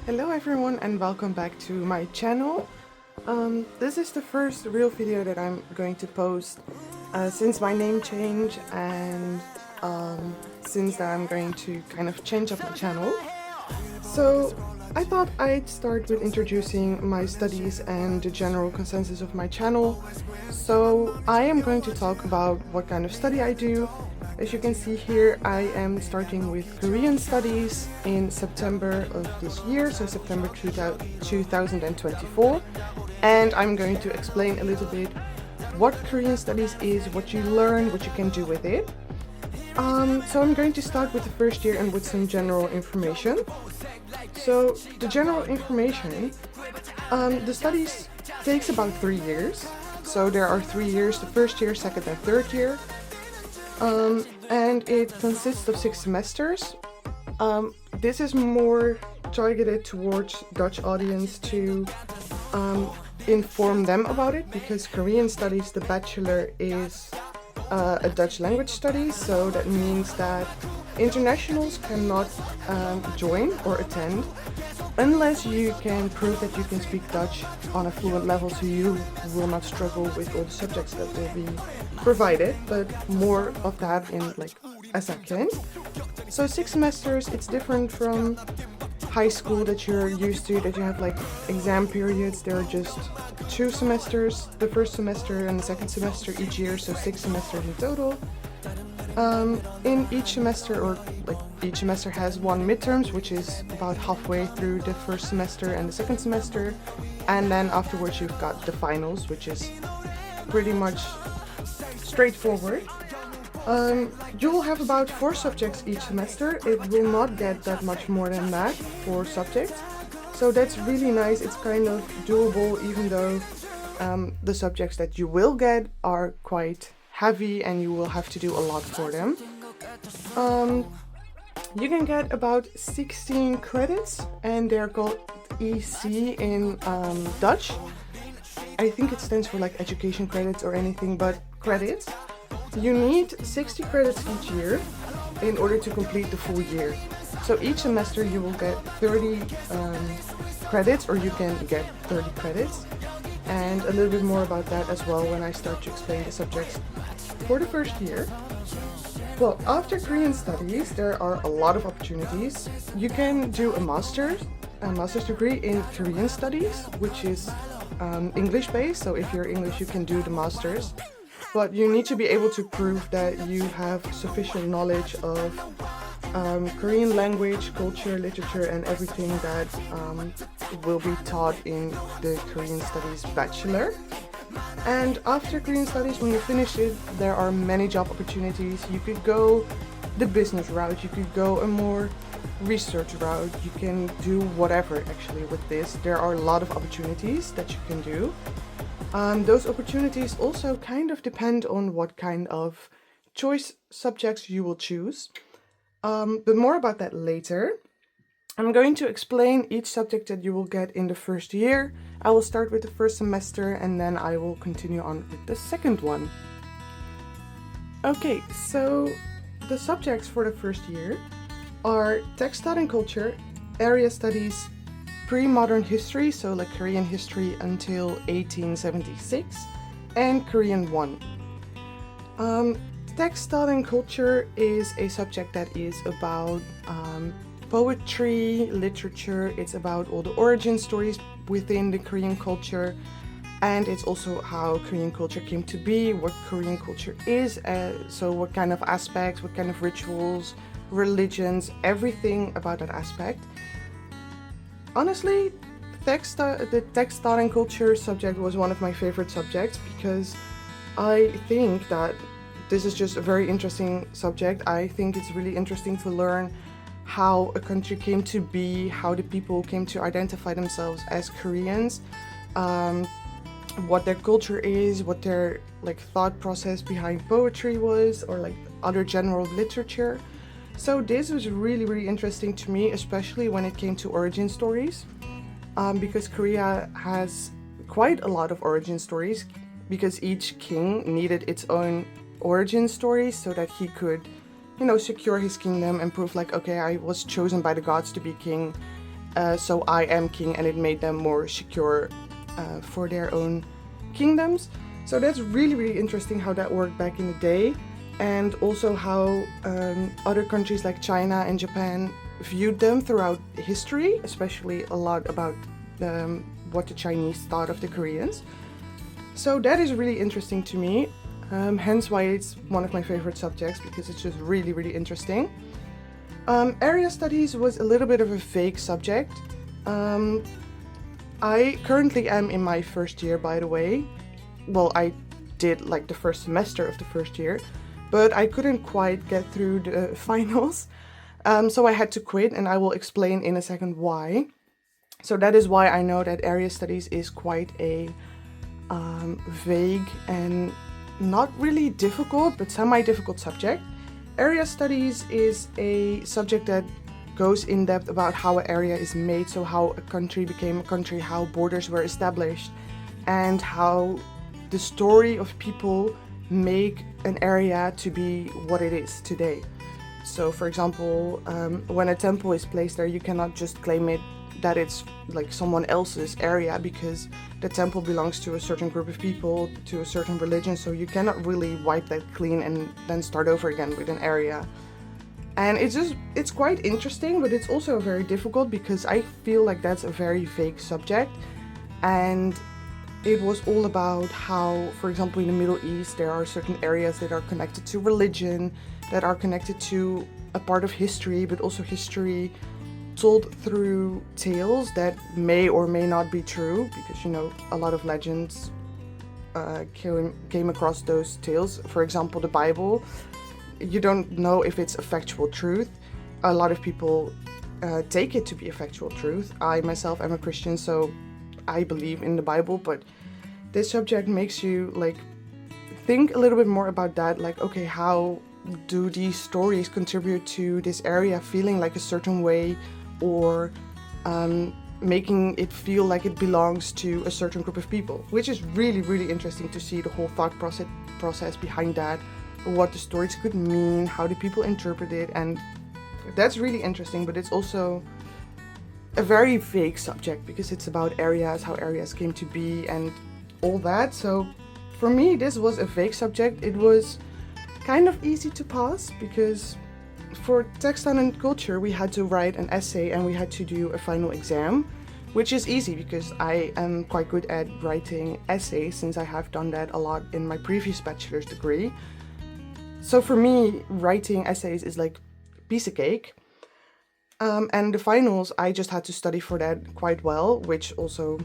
Hello everyone and welcome back to my channel. This is the first real video that I'm going to post since my name change and since that I'm going to kind of change up my channel. So I thought I'd start with introducing my studies and the general consensus of my channel. So I am going to talk about what kind of study I do. As you can see here, I am starting with Korean studies in September of this year, so September 2024. And I'm going to explain a little bit what Korean studies is, what you learn, what you can do with it. So I'm going to start with the first year and with some general information. So the general information, the studies takes about 3 years. So there are 3 years, the first year, second and third year. And it consists of 6 semesters. This is more targeted towards Dutch audience to inform them about it, because Korean studies, the bachelor is a Dutch language study, so that means that internationals cannot join or attend unless you can prove that you can speak Dutch on a fluent level, so you will not struggle with all the subjects that will be provided, but more of that in like a second. So 6 semesters, it's different from high school that you're used to, that you have like exam periods. There are just 2 semesters, the first semester and the second semester each year, so 6 semesters in total. In each semester, or like each semester has 1 midterms, which is about halfway through the first semester and the second semester, and then afterwards you've got the finals, which is pretty much straightforward. You will have about 4 subjects each semester. It will not get that much more than that, 4 subjects. So that's really nice. It's kind of doable, even though the subjects that you will get are quite heavy and you will have to do a lot for them. You can get about 16 credits, and they're called EC in Dutch. I think it stands for like education credits or anything, but credits. You need 60 credits each year in order to complete the full year. So each semester you will get 30 credits, or you can get 30 credits. And a little bit more about that as well when I start to explain the subjects for the first year. Well, after Korean studies, there are a lot of opportunities. You can do a master's degree in Korean studies, which is English based. So if you're English, you can do the master's. But you need to be able to prove that you have sufficient knowledge of Korean language, culture, literature, and everything that will be taught in the Korean Studies Bachelor. And after Korean Studies, when you finish it, there are many job opportunities. You could go the business route, you could go a more research route, you can do whatever actually with this. There are a lot of opportunities that you can do. Those opportunities also kind of depend on what kind of choice subjects you will choose. But more about that later. I'm going to explain each subject that you will get in the first year. I will start with the first semester and then I will continue on with the second one. Okay, so the subjects for the first year are text thought and culture, area studies, pre-modern history, so like Korean history until 1876, and Korean 1. Text thought and culture is a subject that is about poetry, literature. It's about all the origin stories within the Korean culture, and it's also how Korean culture came to be, what Korean culture is, so what kind of aspects, what kind of rituals, religions, everything about that aspect. Honestly, the text thought and culture subject was one of my favorite subjects, because I think that this is just a very interesting subject. I think it's really interesting to learn how a country came to be, how the people came to identify themselves as Koreans, what their culture is, what their like thought process behind poetry was, or like other genre of literature. So this was really interesting to me, especially when it came to origin stories, because Korea has quite a lot of origin stories, because each king needed its own origin story so that he could, secure his kingdom and prove like, okay, I was chosen by the gods to be king, so I am king, and it made them more secure for their own kingdoms. So that's really, really interesting how that worked back in the day, and also how other countries like China and Japan viewed them throughout history, especially a lot about what the Chinese thought of the Koreans. So that is really interesting to me, hence why it's one of my favorite subjects, because it's just really, really interesting. Area studies was a little bit of a vague subject. I currently am in my first year, by the way. Well, I did like the first semester of the first year, but I couldn't quite get through the finals. So I had to quit, and I will explain in a second why. So that is why I know that area studies is quite a vague and not really difficult, but semi-difficult subject. Area studies is a subject that goes in depth about how an area is made, so how a country became a country, how borders were established, and how the story of people make an area to be what it is today. So for example, when a temple is placed there, you cannot just claim it that it's like someone else's area, because the temple belongs to a certain group of people, to a certain religion, so you cannot really wipe that clean and then start over again with an area. And it's quite interesting, but it's also very difficult, because I feel like that's a very vague subject. And it was all about how, for example, in the Middle East, there are certain areas that are connected to religion, that are connected to a part of history, but also history told through tales that may or may not be true, because, you know, a lot of legends came across those tales. For example, the Bible, you don't know if it's a factual truth. A lot of people take it to be a factual truth. I myself am a Christian, so I believe in the Bible, but this subject makes you like think a little bit more about that. Like, okay, how do these stories contribute to this area feeling like a certain way, or making it feel like it belongs to a certain group of people, which is really, really interesting to see the whole thought process behind that, what the stories could mean, how do people interpret it, and that's really interesting. But it's also a very vague subject, because it's about areas, how areas came to be, and all that. So for me, this was a vague subject. It was kind of easy to pass, because for textile and culture, we had to write an essay and we had to do a final exam, which is easy because I am quite good at writing essays, since I have done that a lot in my previous bachelor's degree. So for me, writing essays is like piece of cake. And the finals, I just had to study for that quite well, which also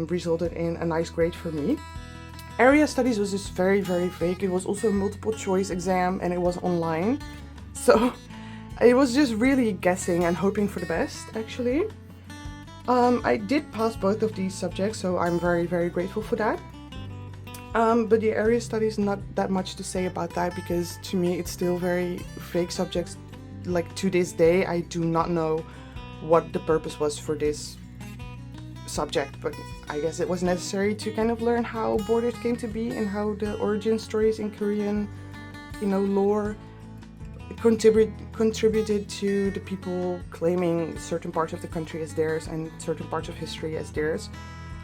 resulted in a nice grade for me. Area studies was just very, very vague. It was also a multiple choice exam, and it was online. So it was just really guessing and hoping for the best, actually. I did pass both of these subjects, so I'm very, very grateful for that. But the area studies, not that much to say about that, because to me it's still very vague subjects. Like to this day, I do not know what the purpose was for this subject, but I guess it was necessary to kind of learn how borders came to be and how the origin stories in Korean, lore contributed to the people claiming certain parts of the country as theirs and certain parts of history as theirs,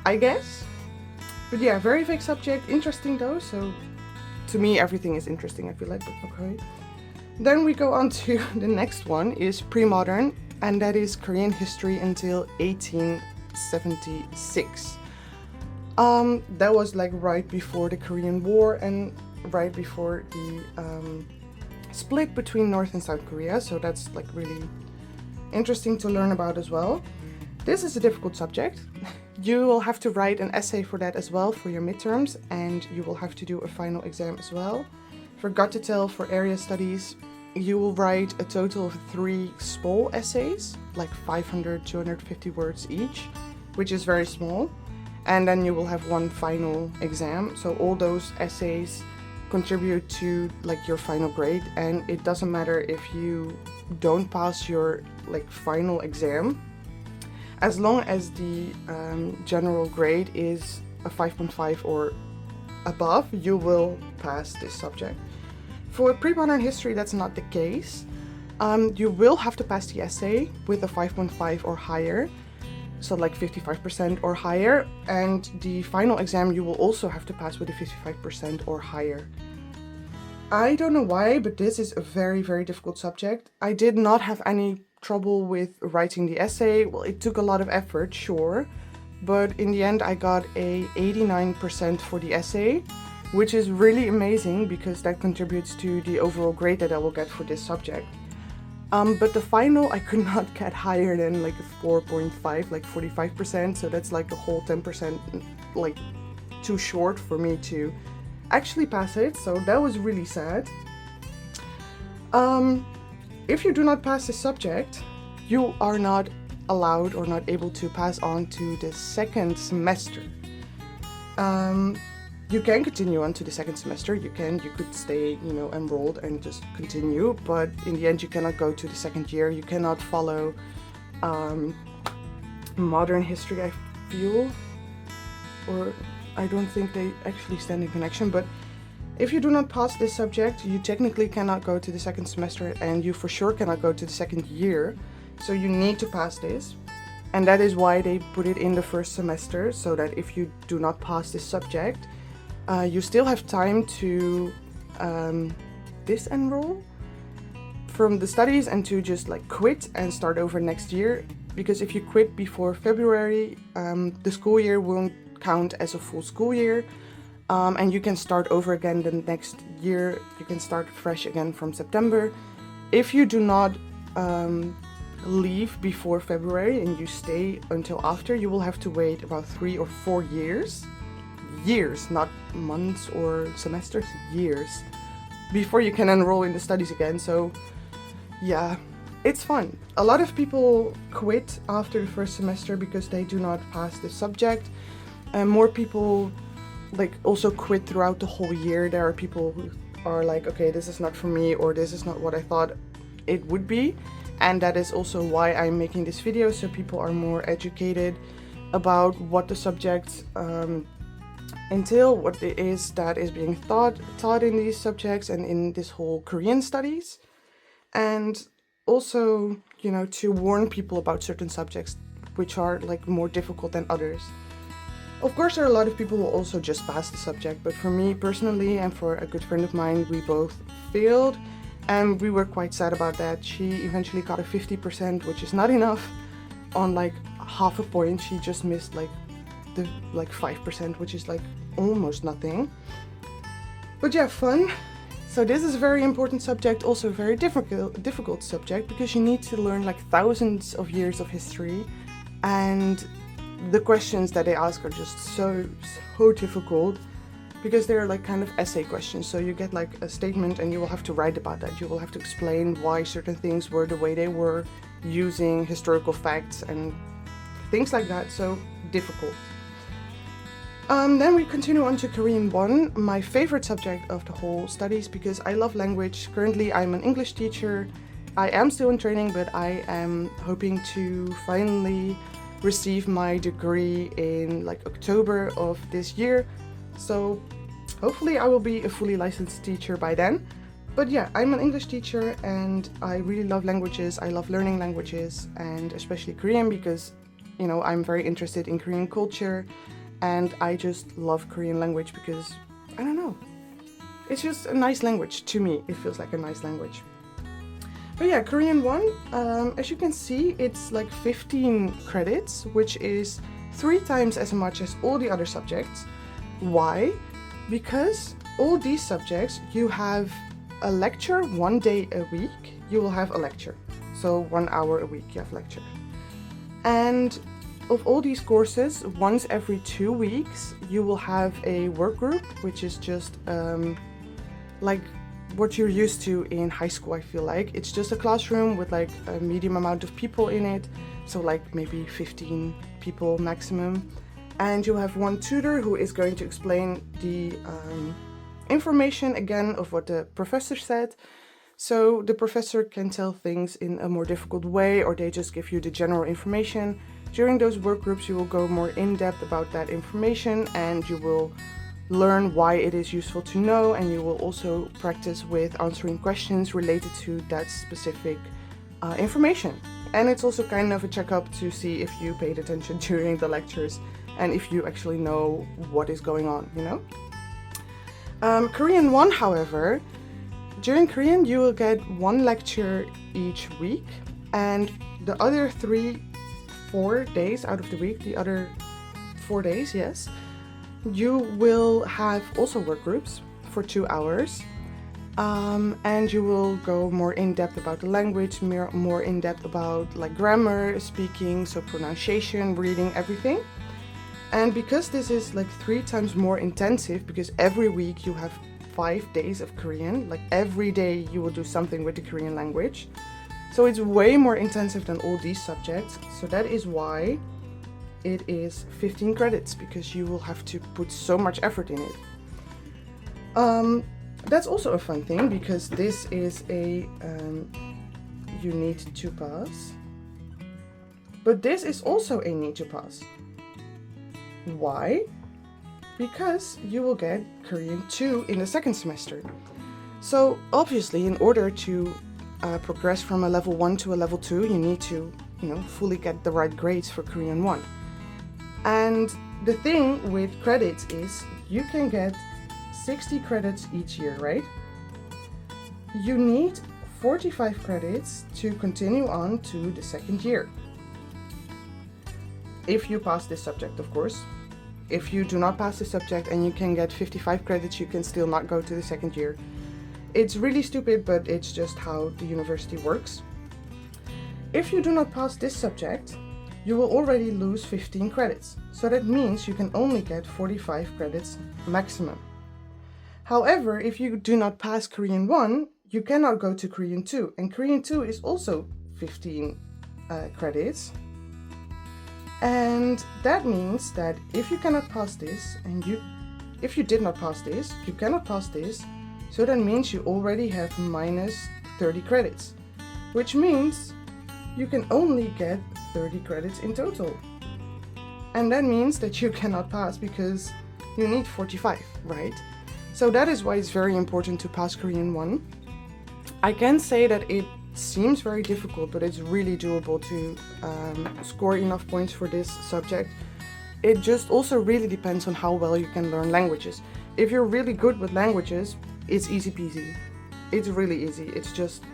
I guess. But yeah, very vague subject, interesting though, so to me everything is interesting, I feel like, but okay. Then we go on to the next one, is pre-modern, and that is Korean history until 1876. That was like right before the Korean War and right before the split between North and South Korea, so that's like really interesting to learn about as well. This is a difficult subject. You will have to write an essay for that as well for your midterms, and you will have to do a final exam as well. Forgot to tell, for area studies, you will write a total of 3 small essays, like 500, 250 words each, which is very small. And then you will have one final exam. So all those essays contribute to like your final grade, and it doesn't matter if you don't pass your like final exam, as long as the general grade is a 5.5 or above, you will pass this subject. For pre-modern history, that's not the case. You will have to pass the essay with a 5.5 or higher, so like 55% or higher, and the final exam you will also have to pass with a 55% or higher. I don't know why, but this is a very, very difficult subject. I did not have any trouble with writing the essay. Well, it took a lot of effort, sure, but in the end I got a 89% for the essay, which is really amazing because that contributes to the overall grade that I will get for this subject. But the final I could not get higher than like a 4.5, like 45%, so that's like a whole 10% like too short for me to actually pass it, so that was really sad. If you do not pass this subject, you are not allowed or not able to pass on to the second semester. You can continue on to the second semester, you could stay, enrolled and just continue, but in the end you cannot go to the second year, you cannot follow modern history, I feel, or I don't think they actually stand in connection, but if you do not pass this subject, you technically cannot go to the second semester and you for sure cannot go to the second year, so you need to pass this. And that is why they put it in the first semester, so that if you do not pass this subject, you still have time to disenroll from the studies and to just like quit and start over next year. Because if you quit before February, the school year won't count as a full school year, and you can start over again the next year. You can start fresh again from September. If you do not leave before February and you stay until after, you will have to wait about 3 or 4 years, not months or semesters, years, before you can enroll in the studies again. So yeah, it's fun. A lot of people quit after the first semester because they do not pass the subject, and more people like also quit throughout the whole year. There are people who are like, okay, this is not for me, or this is not what I thought it would be, and that is also why I'm making this video, so people are more educated about what the subjects entail, what it is that is being taught in these subjects and in this whole Korean studies, and also, to warn people about certain subjects which are like more difficult than others. Of course, there are a lot of people who also just pass the subject, but for me personally and for a good friend of mine, we both failed, and we were quite sad about that. She eventually got a 50%, which is not enough, on like half a point. She just missed like the 5%, which is like almost nothing. But yeah, fun. So this is a very important subject, also a very difficult subject, because you need to learn like thousands of years of history, and the questions that they ask are just so difficult, because they're like kind of essay questions. So you get like a statement and you will have to write about that. You will have to explain why certain things were the way they were, using historical facts and things like that. So difficult. Then we continue on to Korean 1, my favorite subject of the whole studies, because I love language. Currently I'm an English teacher. I am still in training, but I am hoping to finally receive my degree in like October of this year. So hopefully I will be a fully licensed teacher by then. But yeah, I'm an English teacher and I really love languages. I love learning languages, and especially Korean, because I'm very interested in Korean culture, and I just love Korean language because, I don't know, it's just a nice language to me. It feels like a nice language. But yeah, Korean 1, as you can see, it's like 15 credits, which is 3 times as much as all the other subjects. Why? Because all these subjects, you have a lecture 1 day a week. You will have a lecture. So 1 hour a week you have lecture. And of all these courses, once every 2 weeks, you will have a work group, which is just like what you're used to in high school, I feel like. It's just a classroom with like a medium amount of people in it, so like maybe 15 people maximum. And you'll have one tutor who is going to explain the information again of what the professor said. So the professor can tell things in a more difficult way, or they just give you the general information. During those work groups, you will go more in depth about that information, and you will learn why it is useful to know, and you will also practice with answering questions related to that specific information. And it's also kind of a checkup to see if you paid attention during the lectures and if you actually know what is going on, you know? Korean 1, however, during Korean you will get one lecture each week, and the other 4 days out of the week, the other 4 days, yes, you will have also work groups for 2 hours. And you will go more in depth about the language, more in depth about like grammar, speaking, so pronunciation, reading, everything. And because this is like 3 times more intensive, because every week you have 5 days of Korean, like every day you will do something with the Korean language. So it's way more intensive than all these subjects. So that is why it is 15 credits, because you will have to put so much effort in it. That's also a fun thing, because this is a you need to pass, but this is also a need to pass. Why? Because you will get Korean 2 in the second semester. So obviously, in order to progress from a level 1 to a level 2, you need to, fully get the right grades for Korean 1. And the thing with credits is you can get 60 credits each year, right? You need 45 credits to continue on to the second year. If you pass this subject, of course. If you do not pass the subject and you can get 55 credits, you can still not go to the second year. It's really stupid, but it's just how the university works. If you do not pass this subject, you will already lose 15 credits. So that means you can only get 45 credits maximum. However, if you do not pass Korean 1, you cannot go to Korean 2. And Korean 2 is also 15 credits. And that means that if you cannot pass this, if you did not pass this, you cannot pass this. So that means you already have minus 30 credits, which means you can only get 30 credits in total. And that means that you cannot pass because you need 45, right? So that is why it's very important to pass Korean 1. I can say that it seems very difficult, but it's really doable to score enough points for this subject. It just also really depends on how well you can learn languages. If you're really good with languages, it's easy peasy. It's really easy. It's just,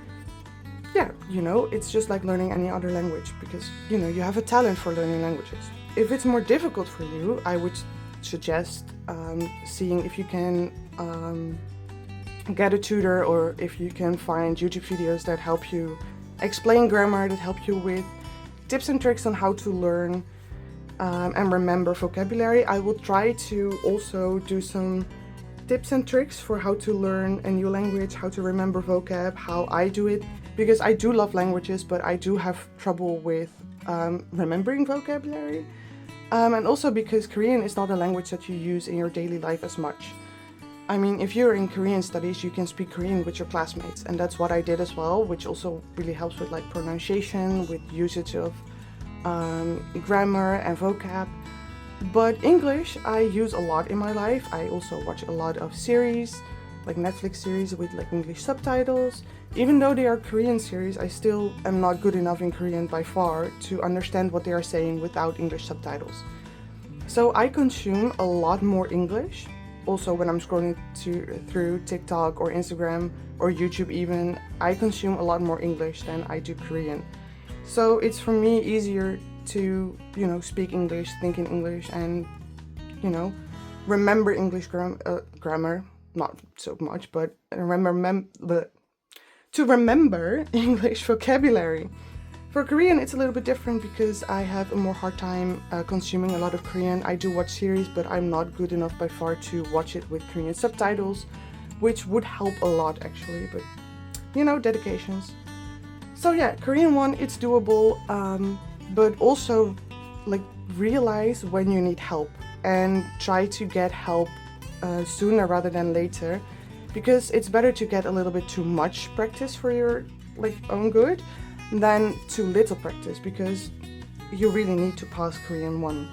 it's just like learning any other language, because, you have a talent for learning languages. If it's more difficult for you, I would suggest seeing if you can get a tutor, or if you can find YouTube videos that help you explain grammar, that help you with tips and tricks on how to learn and remember vocabulary. I will try to also do some tips and tricks for how to learn a new language, how to remember vocab, how I do it, because I do love languages, but I do have trouble with remembering vocabulary. And also because Korean is not a language that you use in your daily life as much. I mean, if you're in Korean studies, you can speak Korean with your classmates, and that's what I did as well, which also really helps with like pronunciation, with usage of grammar and vocab. But English I use a lot in my life. I also watch a lot of series, like Netflix series with like English subtitles. Even though they are Korean series, I still am not good enough in Korean by far to understand what they are saying without English subtitles. So I consume a lot more English. Also, when I'm scrolling through TikTok or Instagram or YouTube even, I consume a lot more English than I do Korean. So it's for me easier to, speak English, think in English, and, remember English grammar. Not so much, but to remember English vocabulary. For Korean, it's a little bit different because I have a more hard time consuming a lot of Korean. I do watch series, but I'm not good enough by far to watch it with Korean subtitles, which would help a lot actually, but dedications. So yeah, Korean 1, it's doable, but also like realize when you need help and try to get help sooner rather than later, because it's better to get a little bit too much practice for your own good than too little practice, because you really need to pass Korean 1.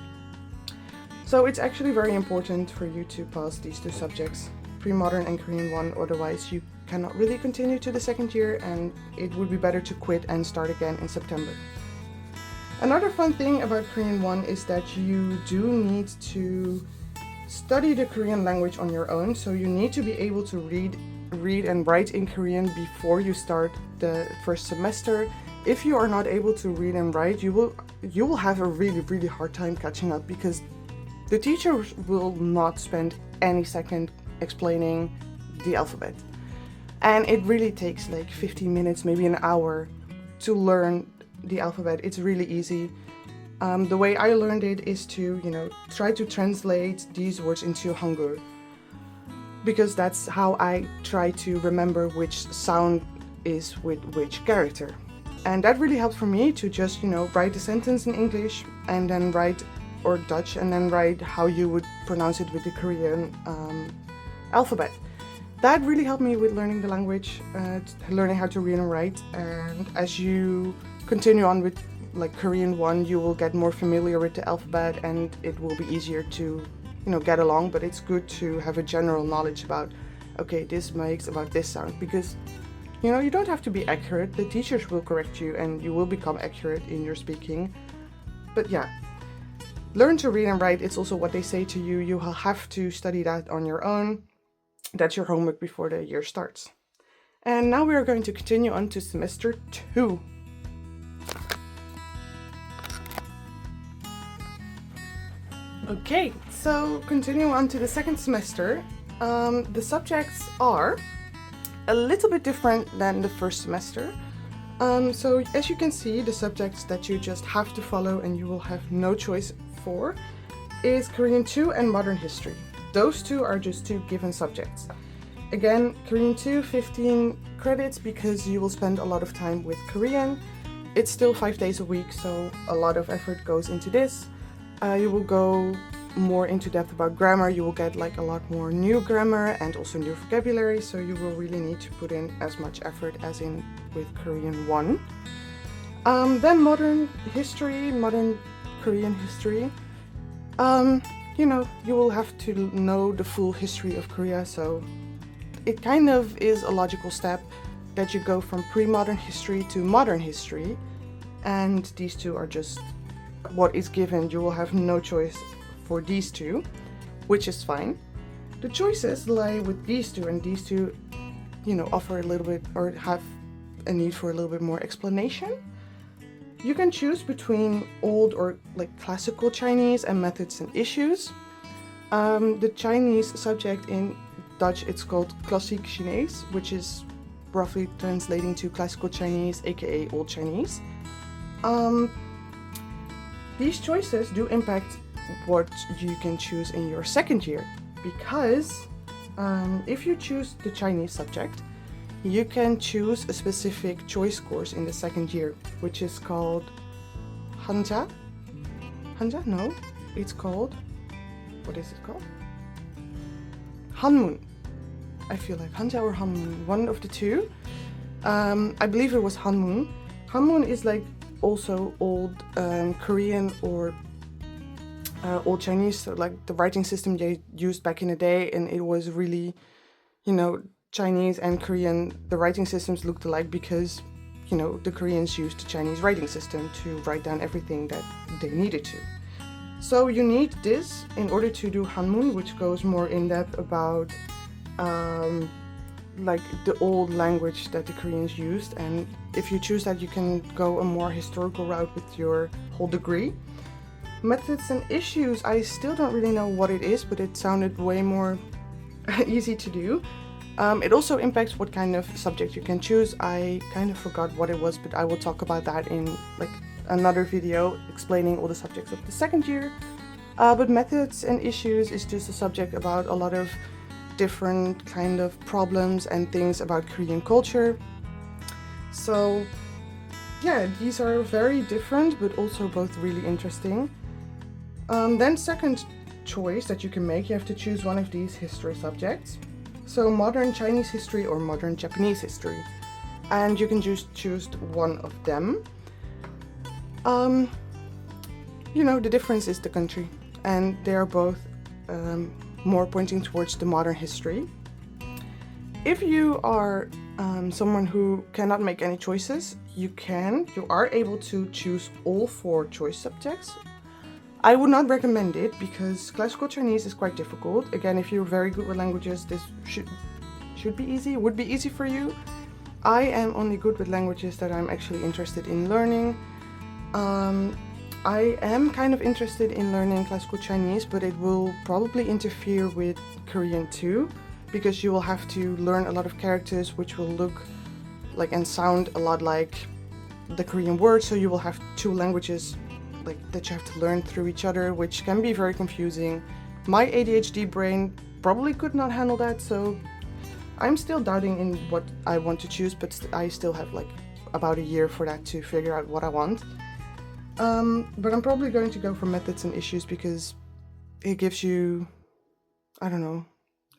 So it's actually very important for you to pass these two subjects, Pre-Modern and Korean 1, otherwise you cannot really continue to the second year and it would be better to quit and start again in September. Another fun thing about Korean 1 is that you do need to study the Korean language on your own, so you need to be able to read and write in Korean before you start the first semester. If you are not able to read and write, you will have a really hard time catching up, because the teacher will not spend any second explaining the alphabet. And it really takes like 15 minutes, maybe an hour to learn the alphabet. It's really easy. The way I learned it is to, try to translate these words into Hangul, because that's how I try to remember which sound is with which character. And that really helped for me to just, write the sentence in English and then write, or Dutch, and then write how you would pronounce it with the Korean alphabet. That really helped me with learning the language, learning how to read and write. And as you continue on with like Korean 1, you will get more familiar with the alphabet and it will be easier to, get along. But it's good to have a general knowledge about, okay, this makes about this sound, because you don't have to be accurate. The teachers will correct you and you will become accurate in your speaking. But yeah, learn to read and write. It's also what they say to you. You will have to study that on your own. That's your homework before the year starts. And now we are going to continue on to semester 2. Okay, so continuing on to the second semester. The subjects are a little bit different than the first semester. So as you can see, the subjects that you just have to follow and you will have no choice for is Korean 2 and Modern History. Those two are just two given subjects. Again, Korean 2, 15 credits, because you will spend a lot of time with Korean. It's still 5 days a week, so a lot of effort goes into this. You will go more into depth about grammar. You will get like a lot more new grammar and also new vocabulary, so you will really need to put in as much effort as in with Korean 1. Then Modern History, Modern Korean History. You will have to know the full history of Korea, so it kind of is a logical step that you go from pre-modern history to modern history, and these two are just what is given. You will have no choice for these two, which is fine. The choices lie with these two, and these two, offer a little bit, or have a need for a little bit more explanation. You can choose between old or like classical Chinese and methods and issues. The Chinese subject in Dutch, it's called Klassiek Chinees, which is roughly translating to classical Chinese, aka old Chinese. These choices do impact what you can choose in your second year, because if you choose the Chinese subject, you can choose a specific choice course in the second year, which is called Hanja? No, it's called, what is it called? Hanmun. I feel like Hanja or Hanmun, one of the two. I believe it was Hanmun. Hanmun is like also old Korean or old Chinese, so like the writing system they used back in the day, and it was really, Chinese and Korean, the writing systems looked alike because, the Koreans used the Chinese writing system to write down everything that they needed to. So you need this in order to do Hanmun, which goes more in depth about like the old language that the Koreans used. And if you choose that, you can go a more historical route with your whole degree. Methods and issues, I still don't really know what it is, but it sounded way more easy to do. It also impacts what kind of subject you can choose. I kind of forgot what it was, but I will talk about that in like another video explaining all the subjects of the second year. But methods and issues is just a subject about a lot of different kind of problems and things about Korean culture. So yeah, these are very different, but also both really interesting. Then second choice that you can make, you have to choose one of these history subjects. So modern Chinese history or modern Japanese history. And you can just choose one of them. The difference is the country. and they are both more pointing towards the modern history. If you are someone who cannot make any choices, you are able to choose all 4 choice subjects. I would not recommend it because classical Chinese is quite difficult. Again, if you're very good with languages, this would be easy for you. I am only good with languages that I'm actually interested in learning. I am kind of interested in learning classical Chinese, but it will probably interfere with Korean too, because you will have to learn a lot of characters which will look like and sound a lot like the Korean words, so you will have 2 languages like that you have to learn through each other, which can be very confusing. My ADHD brain probably could not handle that, so I'm still doubting in what I want to choose, but I still have like about a year for that to figure out what I want. But I'm probably going to go for methods and issues because it gives you, I don't know,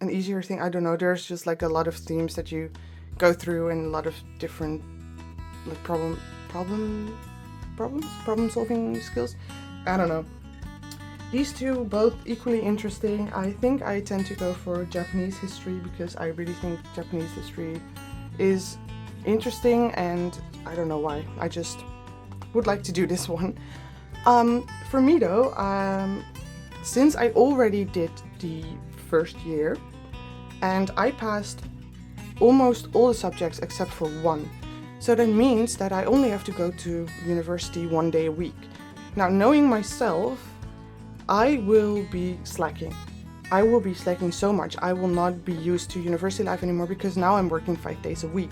an easier thing. I don't know, there's just like a lot of themes that you go through and a lot of different like problem solving skills. I don't know. These 2 both equally interesting. I think I tend to go for Japanese history because I really think Japanese history is interesting, and I don't know why. I just would like to do this one. For me though, since I already did the first year and I passed almost all the subjects except for 1, so that means that I only have to go to university 1 day a week. Now, knowing myself, I will be slacking. I will be slacking so much. I will not be used to university life anymore because now I'm working 5 days a week.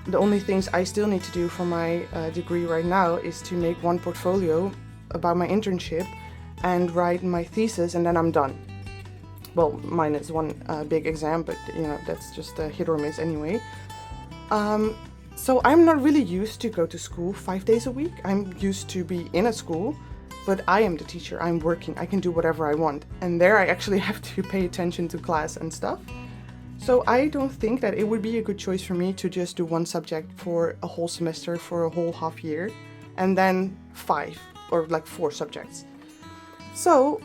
The only things I still need to do for my degree right now is to make 1 portfolio about my internship and write my thesis, and then I'm done. Well, mine is 1 big exam, but you know, that's just a hit or miss anyway. So I'm not really used to go to school 5 days a week. I'm used to be in a school, but I am the teacher. I'm working. I can do whatever I want. And there I actually have to pay attention to class and stuff. So I don't think that it would be a good choice for me to just do 1 subject for a whole semester, for a whole half year, and then 5 or like 4 subjects. So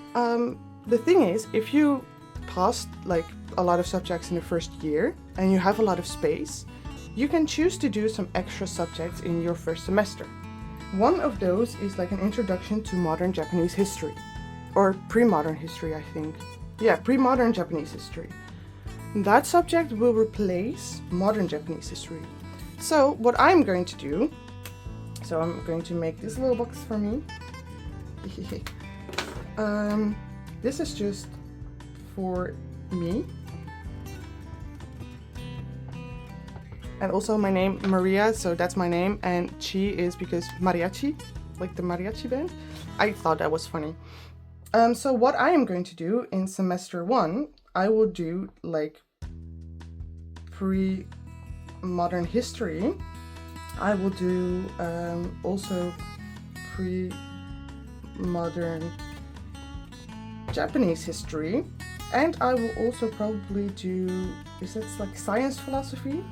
the thing is, if you passed like a lot of subjects in the first year and you have a lot of space, you can choose to do some extra subjects in your first semester. One of those is like an introduction to modern Japanese history, or pre-modern history, I think. Yeah, pre-modern Japanese history. That subject will replace modern Japanese history. So what I'm going to do, so I'm going to make this little box for me. This is just for me. And also my name, Maria, so that's my name, and Chi is because mariachi, like the mariachi band. I thought that was funny. So what I am going to do in semester 1, I will do like pre-modern history. I will do also pre-modern Japanese history, and I will also probably do, is that like science philosophy?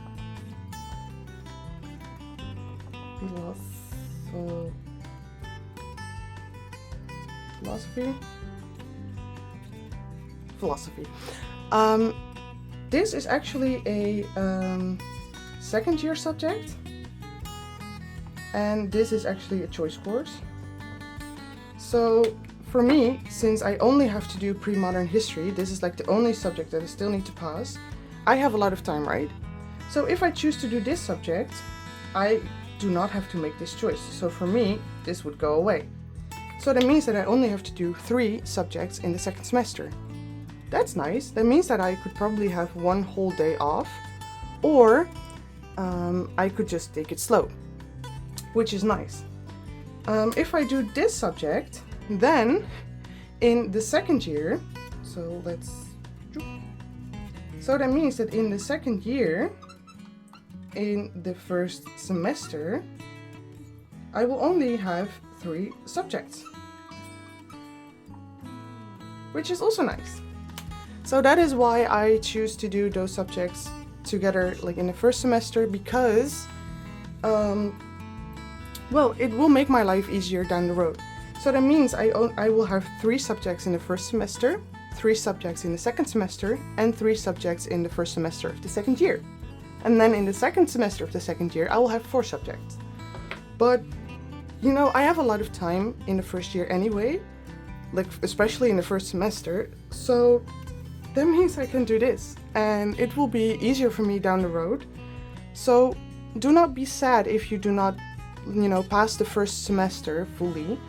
Philosophy. This is actually a 2nd year subject, and this is actually a choice course. So for me, since I only have to do pre-modern history, this is like the only subject that I still need to pass, I have a lot of time, right? So if I choose to do this subject, I do not have to make this choice. So for me, this would go away. So that means that I only have to do 3 subjects in the 2nd semester. That's nice. That means that I could probably have 1 whole day off, or I could just take it slow, which is nice. If I do this subject, then in the 2nd year, so that means that in the 2nd year, in the 1st semester, I will only have 3 subjects, which is also nice. So that is why I choose to do those subjects together, like in the 1st semester, because well, it will make my life easier down the road. So that means I will have 3 subjects in the first semester, 3 subjects in the second semester, and 3 subjects in the first semester of the second year. And then in the second semester of the second year, I will have 4 subjects. But, you know, I have a lot of time in the first year anyway, like especially in the first semester. So that means I can do this, and it will be easier for me down the road. So do not be sad if you do not, you know, pass the first semester fully.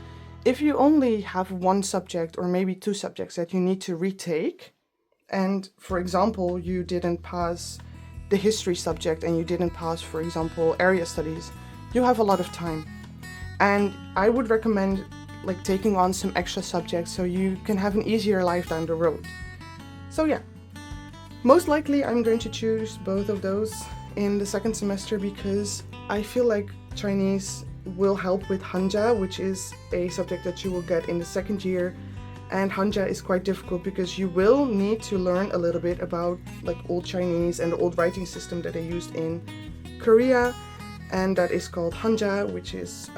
If you only have 1 subject or maybe 2 subjects that you need to retake, and for example, you didn't pass the history subject and you didn't pass, for example, area studies, you have a lot of time. And I would recommend like taking on some extra subjects so you can have an easier life down the road. So yeah, most likely I'm going to choose both of those in the second semester because I feel like Chinese will help with Hanja, which is a subject that you will get in the second year. And Hanja is quite difficult because you will need to learn a little bit about like Old Chinese and the old writing system that they used in Korea, and that is called Hanja, which is,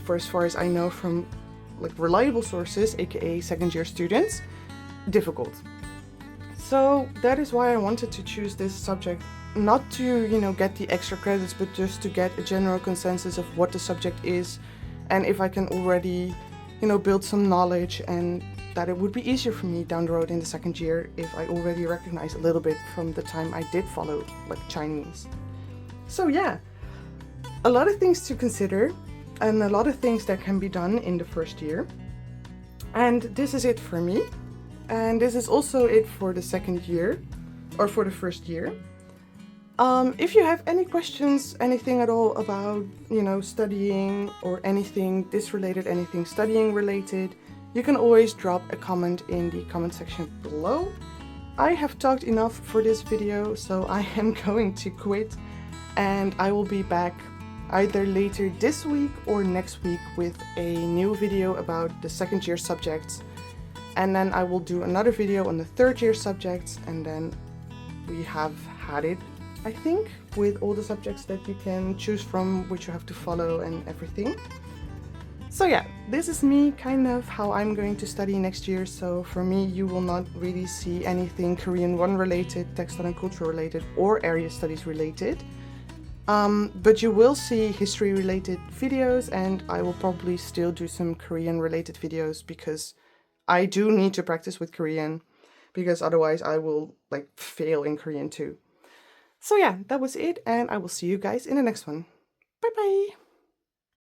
for as far as I know from like reliable sources, aka second year students, difficult. So that is why I wanted to choose this subject, not to, you know, get the extra credits, but just to get a general consensus of what the subject is, and if I can already, you know, build some knowledge, and that it would be easier for me down the road in the second year if I already recognize a little bit from the time I did follow like Chinese. So yeah, a lot of things to consider and a lot of things that can be done in the first year. And this is it for me. And this is also it for the second year, or for the first year. If you have any questions, anything at all about, you know, studying or anything this related, anything studying related, you can always drop a comment in the comment section below. I have talked enough for this video, so I am going to quit, and I will be back either later this week or next week with a new video about the second year subjects. And then I will do another video on the third year subjects, and then we have had it, I think, with all the subjects that you can choose from, which you have to follow and everything. So yeah, this is me kind of how I'm going to study next year. So for me, you will not really see anything Korean 1 related, textile and culture related, or area studies related. But you will see history related videos, and I will probably still do some Korean related videos because I do need to practice with Korean, because otherwise I will like fail in Korean too. So yeah, that was it, and I will see you guys in the next one. Bye bye!